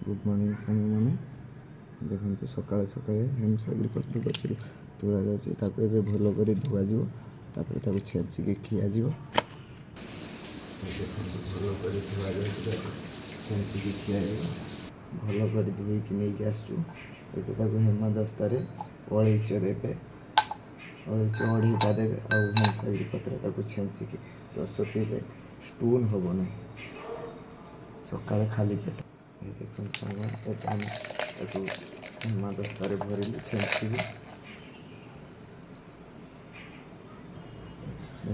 Good morning सांग मैंने देखो सकाଳେ सकाଳେ हेमसागरी पत्र गचर तोड़ा जाए भल कर धुआ जापर छेचिकी खियाजी भल कर धुआ जाए छेचिकी खिया भल कर धोईकी नहीं आसचु हेमदस्तार अलैच देवे अलैच अढ़ीटा देवे हेमसागरी पत्र छेचिकी रस पीले स्टोन हम ना सका खाली पेट ये देख हेमदस्तार भरली छेचिकी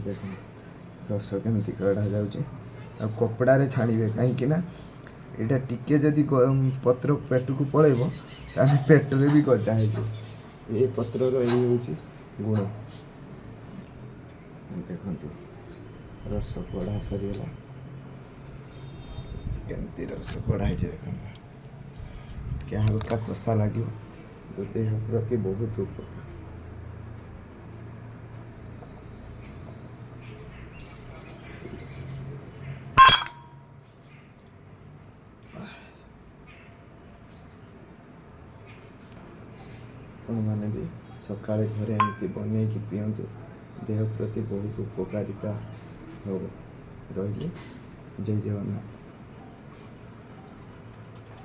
देख रस केमती कढ़ा जाऊँच कपड़े छाड़े कहीं यहाँ टिके जदि पत्र पेट को पलैब पेटरे भी गजा हो पत्र गुण देखु रस कढ़ा सरीगला केमती रस कढ़ा देख क्या हल्का कषा लगे तो देह प्रति बहुत उपकार मैंने भी सकाଳେ घरे एमती बनई पिंतु देह प्रति बहुत उपकारिता हो रही जय जगन्नाथ।